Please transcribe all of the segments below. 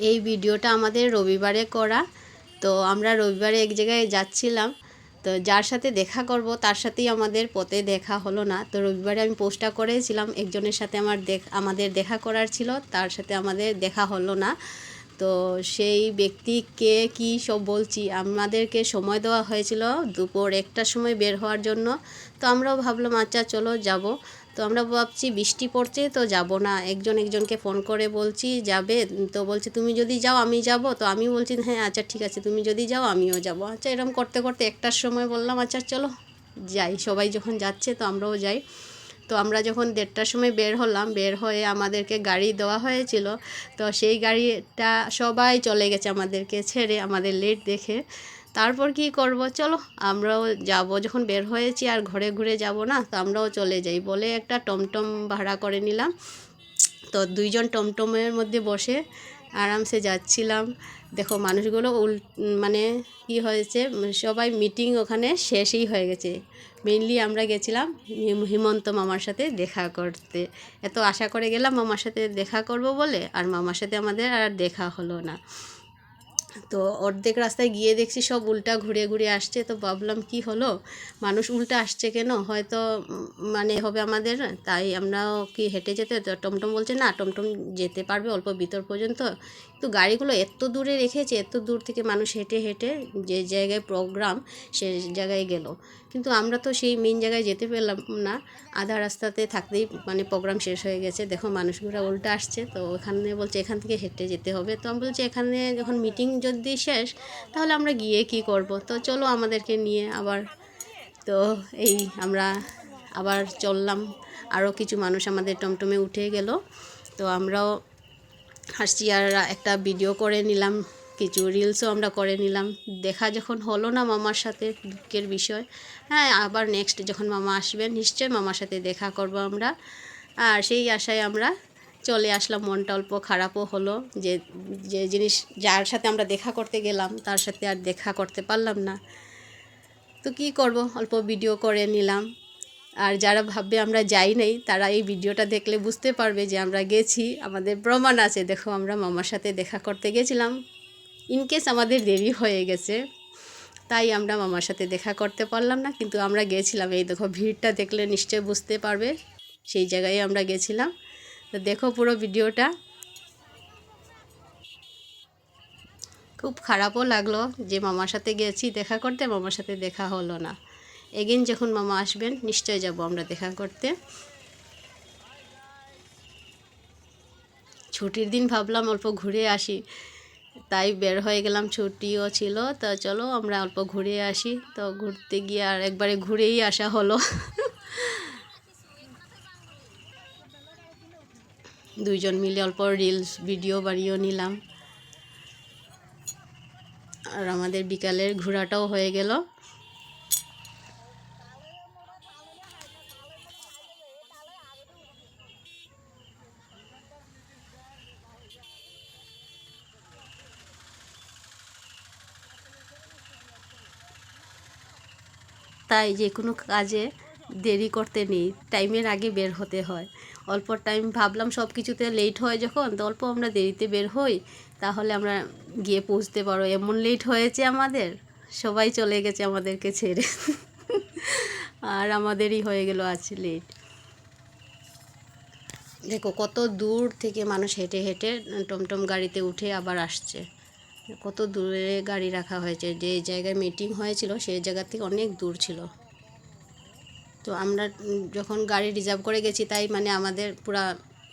এই ভিডিওটা আমাদের রবিবারে করা। তো আমরা রবিবারে এক জায়গায় যাচ্ছিলাম, তো যার সাথে দেখা করব তার সাথেই আমাদের পথে দেখা হলো না। তো রবিবারে আমি পোস্টটা করেছিলাম, একজনের সাথে আমাদের দেখা করার ছিল, তার সাথে আমাদের দেখা হলো না। তো সেই ব্যক্তিকে কি সব বলছি, আমাদেরকে সময় দেওয়া হয়েছিল দুপুর 1টার সময় বের হওয়ার জন্য। তো আমরাও ভাবলাম আচ্ছা চলো যাব। তো আমরা ভাবছি বৃষ্টি পড়ছে তো যাব না, একজনকে ফোন করে বলছি যাবে, তো বলছে তুমি যদি যাও আমি যাব। তো আমি বলছি হ্যাঁ আচ্ছা ঠিক আছে, তুমি যদি যাও আমিও যাব। আচ্ছা এরকম করতে করতে 1টার সময় বললাম আচ্ছা চলো যাই, সবাই যখন যাচ্ছে তো আমরাও যাই। তো আমরা যখন 1:30টার সময় বের হলাম, বের হয়ে আমাদেরকে গাড়ি দেওয়া হয়েছিল, তো সেই গাড়িটা সবাই চলে গেছে আমাদেরকে ছেড়ে, আমাদের লেট দেখে। তারপর কি করব, চলো আমরাও যাব, যখন বের হয়েছি আর ঘরে ঘুরে যাব না, তো আমরাও চলে যাই বলে একটা টমটম ভাড়া করে নিলাম। তো 2জন টমটমের মধ্যে বসে আরামসে যাচ্ছিলাম। দেখো মানুষগুলো মানে কি হয়েছে, সবাই মিটিং ওখানে শেষই হয়ে গেছে। মেইনলি আমরা গেছিলাম হিমন্ত মামার সাথে দেখা করতে। এত আশা করে গেলাম মামার সাথে দেখা করব বলে, আর মামার সাথে আমাদের আর দেখা হলো না। তো অর্ধেক রাস্তায় গিয়ে দেখছি সব উল্টা ঘুরে ঘুরে আসছে। তো ভাবলাম কি হলো, মানুষ উল্টা আসছে কেন, হয়তো মানে হবে আমাদের, তাই আমরাও কি হেঁটে যেতে। তো টমটম বলছে না টমটম যেতে পারবে অল্প ভিতর পর্যন্ত, কিন্তু গাড়িগুলো এত দূরে রেখেছে, এত দূর থেকে মানুষ হেঁটে হেঁটে যে জায়গায় প্রোগ্রাম সে জায়গায় গেল, কিন্তু আমরা তো সেই মেন জায়গায় যেতে পেলাম না। আধা রাস্তাতে থাকতেই মানে প্রোগ্রাম শেষ হয়ে গেছে। দেখো মানুষগুলো উল্টা আসছে, তো ওখানে বলছে এখান থেকে হেঁটে যেতে হবে। তো আমি বলছি এখানে যখন মিটিং যদি শেষ তাহলে আমরা গিয়ে কি করব, তো চলো আমাদেরকে নিয়ে আবার। তো এই আমরা আবার চললাম, আরও কিছু মানুষ আমাদের টমটমে উঠে গেল। তো আমরাও হাসছি আর একটা ভিডিও করে নিলাম, কিছু রিলসও আমরা করে নিলাম। দেখা যখন হলো না মামার সাথে, দুঃখের বিষয়। হ্যাঁ আবার নেক্সট যখন মামা আসবেন নিশ্চয়ই মামার সাথে দেখা করব আমরা, আর সেই আশায় আমরা চলে আসলাম। মনটা অল্প খারাপও হলো যে যে জিনিস যার সাথে আমরা দেখা করতে গেলাম তার সাথে আর দেখা করতে পারলাম না। তো কী করব, অল্প ভিডিও করে নিলাম। আর যারা ভাববে আমরা যাই নাই তারা এই ভিডিওটা দেখলে বুঝতে পারবে যে আমরা গেছি, আমাদের প্রমাণ আছে। দেখো আমরা মামার সাথে দেখা করতে গেছিলাম, ইনকেস আমাদের দেরি হয়ে গেছে তাই আমরা মামার সাথে দেখা করতে পারলাম না, কিন্তু আমরা গেছিলাম। এই দেখো ভিড়টা দেখলে নিশ্চয়ই বুঝতে পারবে, সেই জায়গায় আমরা গেছিলাম। তো দেখো পুরো ভিডিওটা। খুব খারাপও লাগলো যে মামার সাথে গেছি দেখা করতে, মামার সাথে দেখা হলো না। এগেন যখন মামা আসবেন নিশ্চয়ই যাব আমরা দেখা করতে। ছুটির দিন ভাবলাম অল্প ঘুরে আসি, তাই বের হয়ে গেলাম, ছুটিও ছিল। তো চলো আমরা অল্প ঘুরে আসি। তো ঘুরতে গিয়ে আর একবারে ঘুরেই আসা হলো। 2জন মিলে অল্প রিলস ভিডিও বানিয়েও নিলাম, আর আমাদের বিকালের ঘোরাটাও হয়ে গেল। তাই যে কোনো কাজে দেরি করতে নেই, টাইমের আগে বের হতে হয়। অল্প টাইম ভাবলাম সব কিছুতে লেট হয় যখন, তো অল্প আমরা দেরিতে বের হই, তাহলে আমরা গিয়ে পৌঁছতে পারো। এমন লেট হয়েছে আমাদের, সবাই চলে গেছে আমাদেরকে ছেড়ে। আর আমাদেরই হয়ে গেল আজ লেট। দেখো কত দূর থেকে মানুষ হেঁটে হেঁটে টমটম গাড়িতে উঠে আবার আসছে। কত দূরে গাড়ি রাখা হয়েছে, যে জায়গায় মিটিং হয়েছিল সেই জায়গা থেকে অনেক দূর ছিল। তো আমরা যখন গাড়ি রিজার্ভ করে গেছি, তাই মানে আমাদের পুরা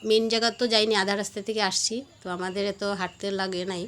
মেন জায়গা তো যাইনি, আধা রাস্তা থেকে আসছি, তো আমাদের এত হাঁটতে লাগে নাই।